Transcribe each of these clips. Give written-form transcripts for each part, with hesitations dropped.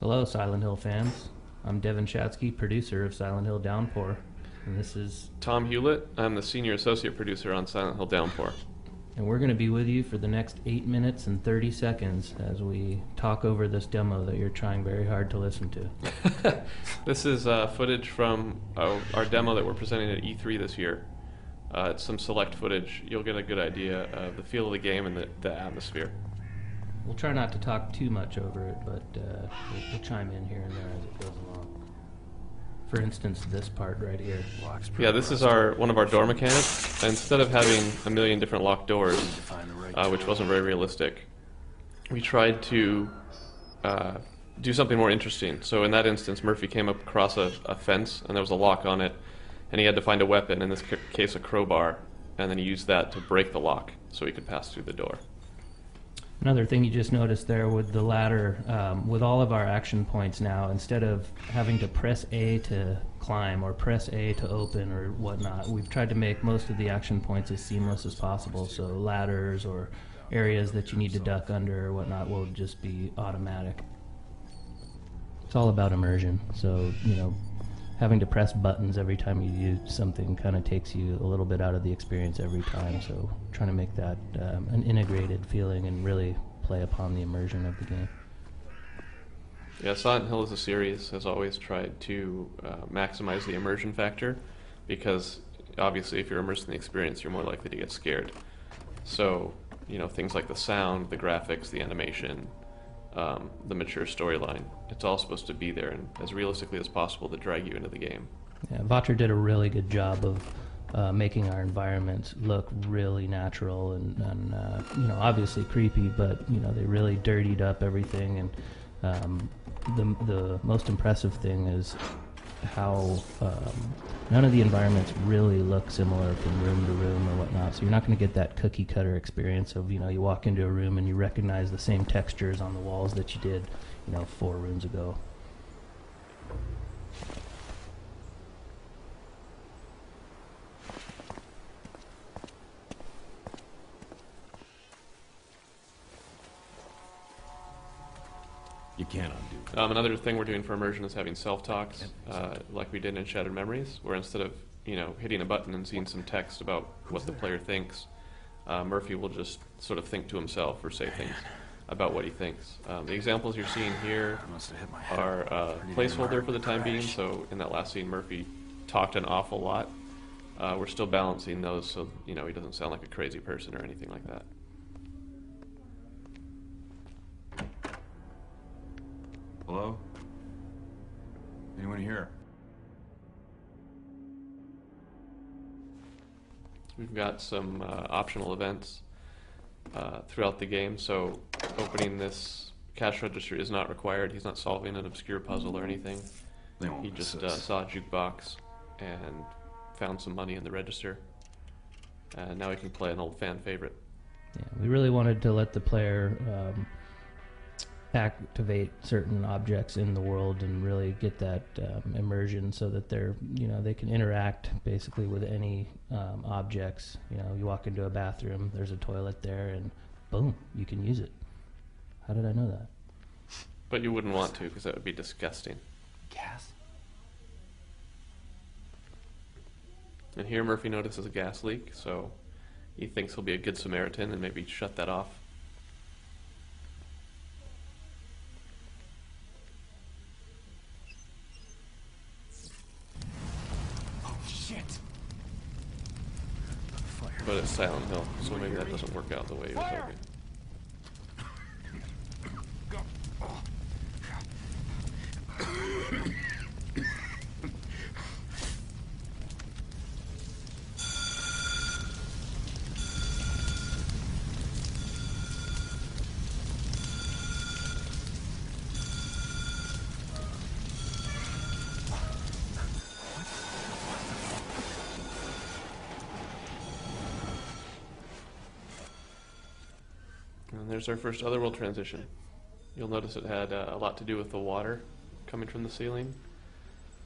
Hello, Silent Hill fans. I'm Devin Shatsky, producer of Silent Hill Downpour, and this is... Tom Hewlett. I'm the senior associate producer on Silent Hill Downpour. And we're going to be with you for the next 8 minutes and 30 seconds as we talk over this demo that you're trying very hard to listen to. This is footage from our demo that we're presenting at E3 this year. It's some select footage. You'll get a good idea of the feel of the game and the atmosphere. We'll try not to talk too much over it, but we'll chime in here and there as it goes along. For instance, this part right here. Yeah, this is one of our door mechanics. Instead of having a million different locked doors, which wasn't very realistic, we tried to do something more interesting. So in that instance, Murphy came up across a fence, and there was a lock on it, and he had to find a weapon, in this case a crowbar, and then he used that to break the lock so he could pass through the door. Another thing you just noticed there with the ladder, with all of our action points now, instead of having to press A to climb or press A to open or whatnot, we've tried to make most of the action points as seamless as possible. So ladders or areas that you need to duck under or whatnot will just be automatic. It's all about immersion. So, having to press buttons every time you do something kind of takes you a little bit out of the experience every time. So trying to make that an integrated feeling and really play upon the immersion of the game. Yeah, Silent Hill as a series has always tried to maximize the immersion factor, because obviously if you're immersed in the experience, you're more likely to get scared. So, things like the sound, the graphics, the animation, the mature storyline, it's all supposed to be there and as realistically as possible to drag you into the game. Yeah, Votcher did a really good job of making our environments look really natural and obviously creepy, but they really dirtied up everything. And the most impressive thing is how none of the environments really look similar from room to room or whatnot. So you're not going to get that cookie cutter experience of you walk into a room and you recognize the same textures on the walls that you did 4 rooms ago. You can't undo it. Another thing we're doing for immersion is having self-talks, like we did in Shattered Memories, where instead of hitting a button and seeing some text about what the player thinks, Murphy will just sort of think to himself or say things about what he thinks. The examples you're seeing here are a placeholder for the time being. So in that last scene, Murphy talked an awful lot. We're still balancing those so he doesn't sound like a crazy person or anything like that. Hello? Anyone here? We've got some optional events throughout the game, so opening this cash register is not required. He's not solving an obscure puzzle or anything. He just saw a jukebox and found some money in the register, and now he can play an old fan favorite. Yeah, we really wanted to let the player activate certain objects in the world and really get that immersion so that they can interact basically with any objects. You walk into a bathroom, there's a toilet there, and boom, you can use it. How did I know that? But you wouldn't want to, because that would be disgusting. Gas? And here Murphy notices a gas leak, so he thinks he'll be a good Samaritan and maybe shut that off. But it's Silent Hill, so maybe that doesn't work out the way he was hoping. And there's our first Otherworld transition. You'll notice it had a lot to do with the water coming from the ceiling,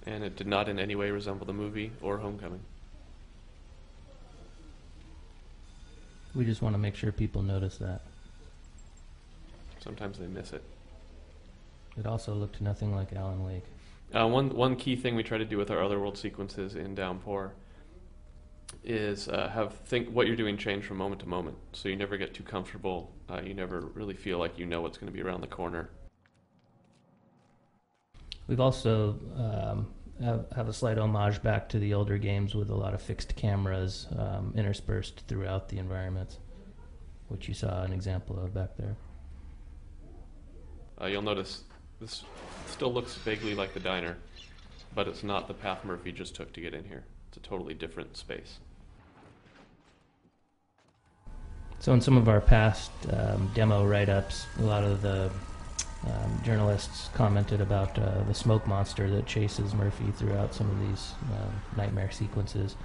and it did not in any way resemble the movie or Homecoming. We just want to make sure people notice that. Sometimes they miss it. It also looked nothing like Alan Wake. One key thing we try to do with our otherworld sequences in Downpour is think what you're doing change from moment to moment, so you never get too comfortable. You never really feel like you know what's going to be around the corner. We've also have a slight homage back to the older games with a lot of fixed cameras interspersed throughout the environments, which you saw an example of back there. You'll notice this still looks vaguely like the diner, but it's not the path Murphy just took to get in here. It's a totally different space. So in some of our past demo write-ups, a lot of the journalists commented about the smoke monster that chases Murphy throughout some of these nightmare sequences.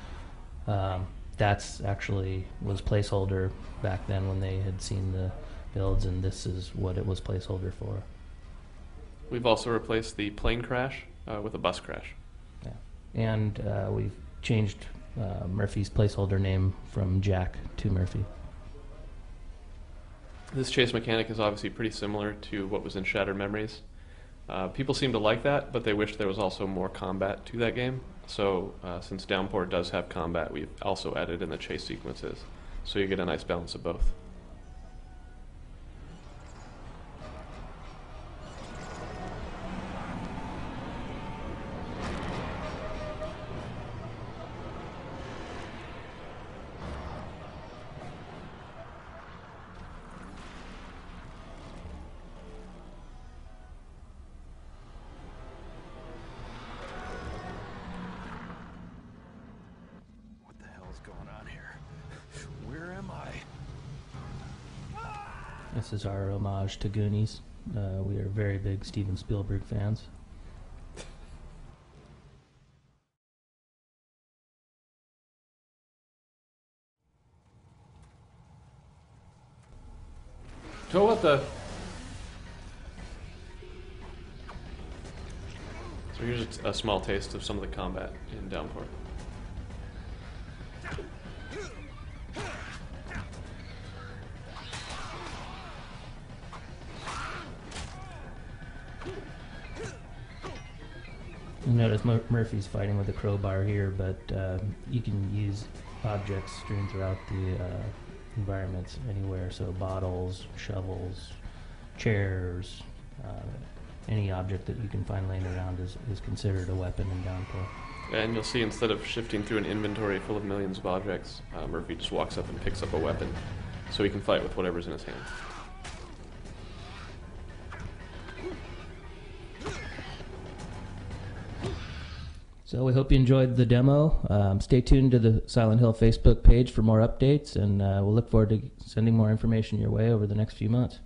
That's actually was placeholder back then when they had seen the builds, and this is what it was placeholder for. We've also replaced the plane crash with a bus crash. Yeah. And we've changed Murphy's placeholder name from Jack to Murphy. This chase mechanic is obviously pretty similar to what was in Shattered Memories. People seem to like that, but they wish there was also more combat to that game. So since Downpour does have combat, we've also added in the chase sequences. So you get a nice balance of both. This is our homage to Goonies. We are very big Steven Spielberg fans. So what the? So here's a small taste of some of the combat in Downpour. You notice Murphy's fighting with a crowbar here, but you can use objects strewn throughout the environments anywhere. So bottles, shovels, chairs, any object that you can find laying around is considered a weapon in Downpour. And you'll see instead of shifting through an inventory full of millions of objects, Murphy just walks up and picks up a weapon, so he can fight with whatever's in his hand. So we hope you enjoyed the demo. Stay tuned to the Silent Hill Facebook page for more updates, and we'll look forward to sending more information your way over the next few months.